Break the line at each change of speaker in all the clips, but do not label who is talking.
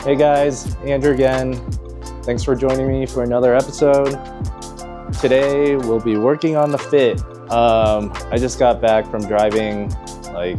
Hey guys, Andrew again. Thanks for joining me for another episode. Today we'll be working on the fit. I just got back from driving like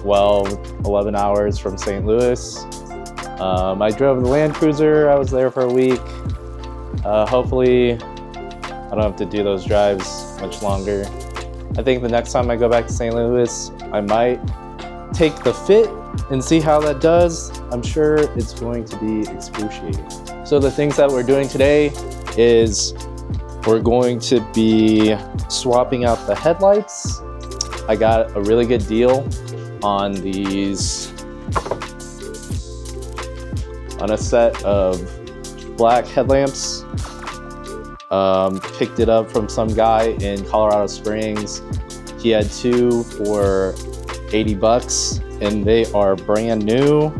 11 hours from St. Louis. I drove the Land Cruiser. I was there for a week. Hopefully I don't have to do those drives much longer. I think the next time I go back to St. Louis, I might take the fit and see how that does. I'm sure it's going to be excruciating. So the things that we're doing today is we're going to be swapping out the headlights. I got a really good deal on these, on a set of black headlamps. Picked it up from some guy in Colorado Springs. He had two for 80 bucks and they are brand new.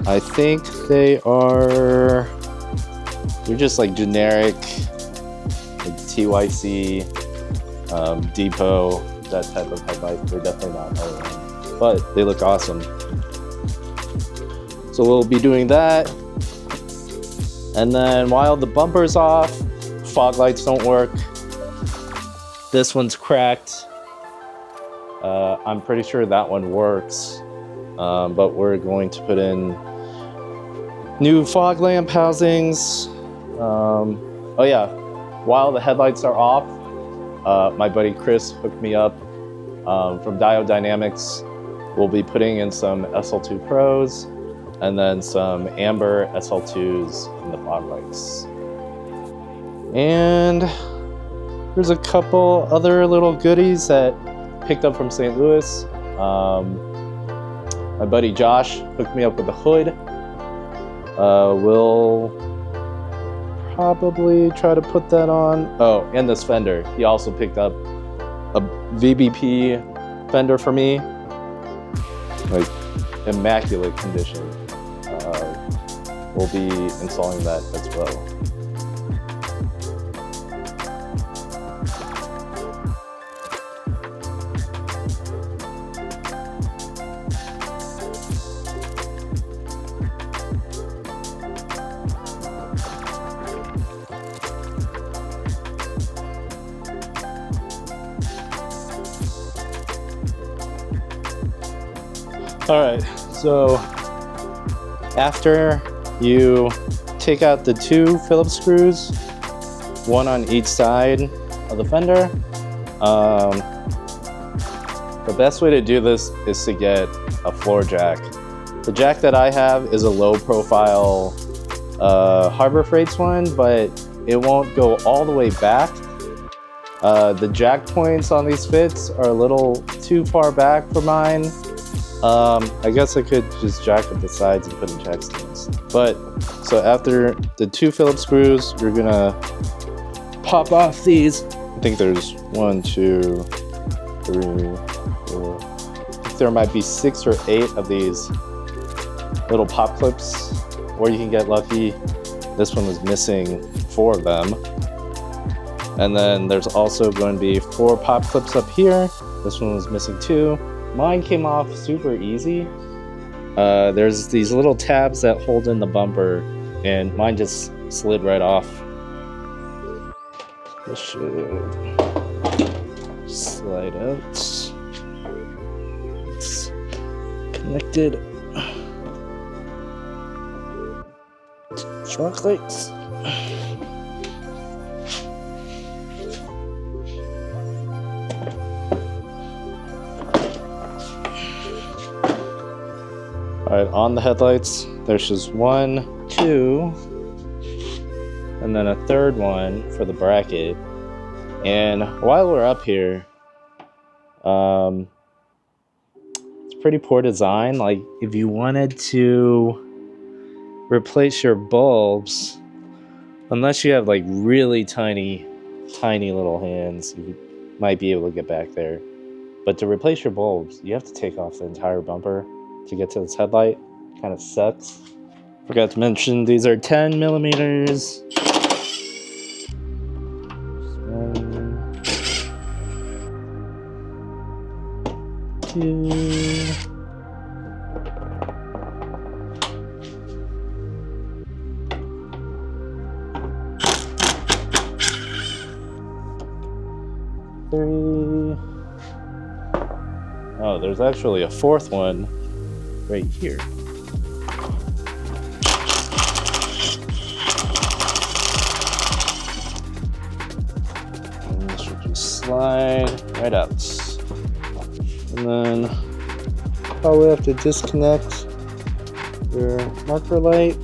I think they're just like generic like TYC, Depot, that type of headlight. They're definitely not OEM, but they look awesome. So we'll be doing that. And then while the bumper's off, fog lights don't work. This one's cracked. I'm pretty sure that one works, but we're going to put in new fog lamp housings. Oh yeah, while the headlights are off, my buddy Chris hooked me up from Diode Dynamics. We'll be putting in some SL2 PROs and then some amber SL2s in the fog lights. And there's a couple other little goodies that picked up from St. Louis. My buddy Josh hooked me up with a hood. We'll probably try to put that on. Oh, and this fender. He also picked up a VBP fender for me. Like, immaculate condition. We'll be installing that as well. All right, so after you take out the two Phillips screws, one on each side of the fender, the best way to do this is to get a floor jack. The jack that I have is a low profile Harbor Freights one, but it won't go all the way back. The jack points on these fits are a little too far back for mine. I guess I could just jack up the sides and put in jack stands. But, so after the two Phillips screws, you're gonna pop off these. I think there's 1, 2, 3, 4. I think there might be 6 or 8 of these little pop clips, or you can get lucky. This one was missing 4 of them. And then there's also going to be 4 pop clips up here. This one was missing 2. Mine came off super easy. There's these little tabs that hold in the bumper, and mine just slid right off. This should slide out. It's connected. Shock lights. All right, on the headlights, there's just 1, 2, and then a third one for the bracket. And while we're up here, it's pretty poor design. Like, if you wanted to replace your bulbs, unless you have like really tiny little hands, you might be able to get back there. But to replace your bulbs, you have to take off the entire bumper to get to this headlight. Kind of sucks. Forgot to mention these are 10 millimeters. 2. Oh, there's actually a 4th one right here. And this should just slide right out. And then probably have to disconnect your marker light.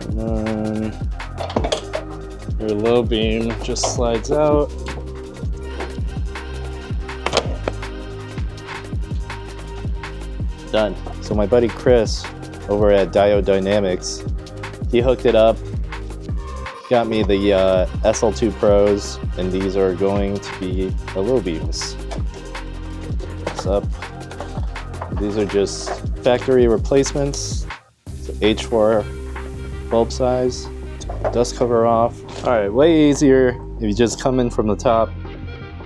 And then your low beam just slides out. Done. So my buddy Chris over at Diode Dynamics, he hooked it up, got me the SL2 PROs, and these are going to be the low beams. What's up? These are just factory replacements. So H4 bulb size, dust cover off. All right, way easier if you just come in from the top,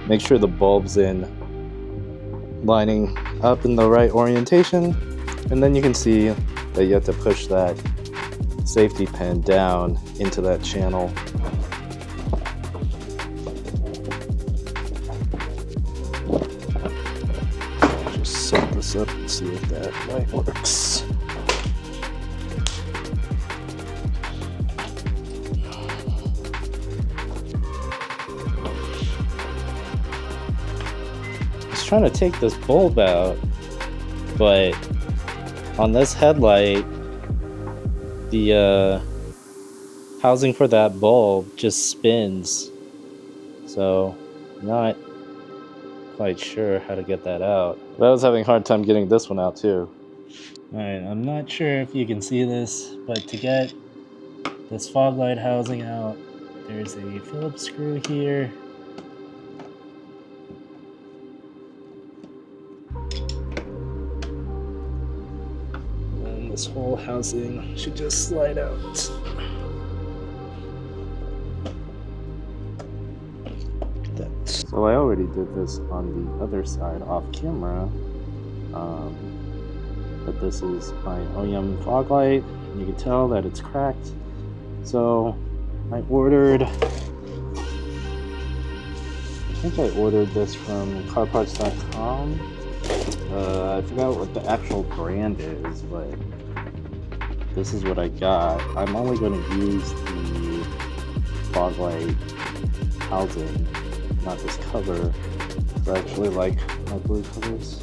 make sure the bulb's in lining up in the right orientation, and then you can see that you have to push that safety pin down into that channel. Just set this up and see if that light works. Trying to take this bulb out, but on this headlight the housing for that bulb just spins, so I'm not quite sure how to get that out. But I was having a hard time getting this one out too. Alright, I'm not sure if you can see this, but to get this fog light housing out, there's a Phillips screw here. This whole housing should just slide out. So I already did this on the other side off camera, but this is my OEM fog light. You can tell that it's cracked. So I ordered, I think I ordered this from carparts.com. I forgot what the actual brand is, but this is what I got. I'm only going to use the fog light housing, not this cover. I actually like my blue covers.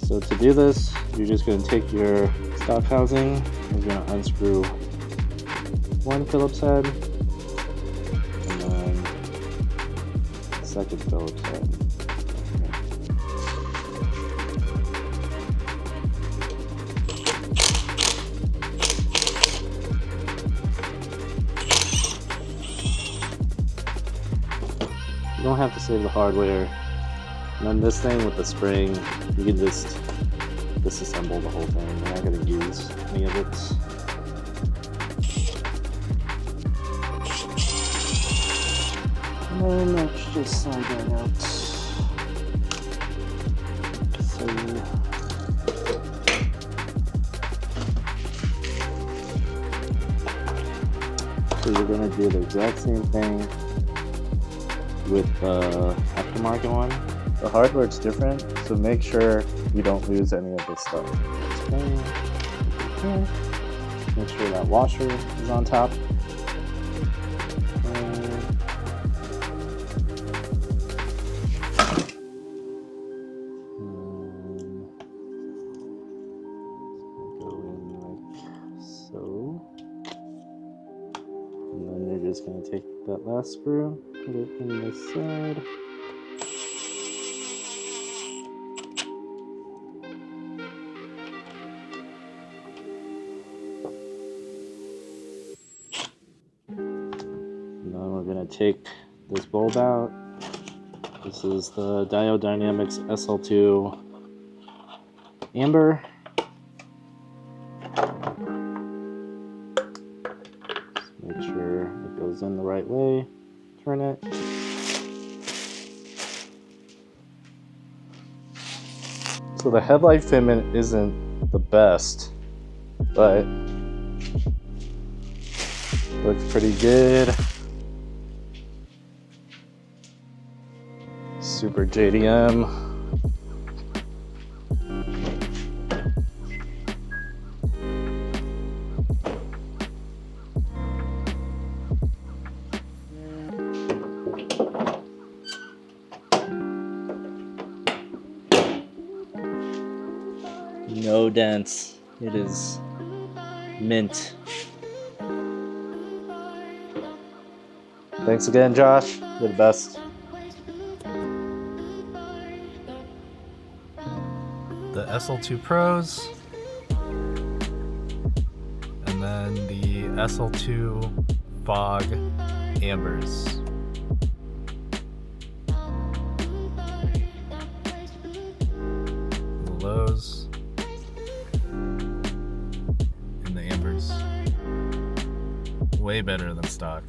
So to do this, you're just going to take your stock housing, you're going to unscrew one Phillips head, and then the second Phillips head. You don't have to save the hardware. And then this thing with the spring, you can just disassemble the whole thing. You're not going to use any of it. And then let's just slide that out. So you're going to do the exact same thing with the aftermarket one. The hardware is different, so make sure you don't lose any of this stuff. Make sure that washer is on top. Go in like so. And then you're just going to take that last screw, put it in this side. And then we're going to take this bulb out. This is the Diode Dynamics SL2 amber. Just make sure it goes in the right way. Turn it. So the headlight fitment isn't the best, but looks pretty good. Super JDM. No dents. It is mint. Thanks again, Josh. You're the best.
The SL2 Pros, and then the SL2 Fog Ambers. The lows and the ambers. Way better than stock.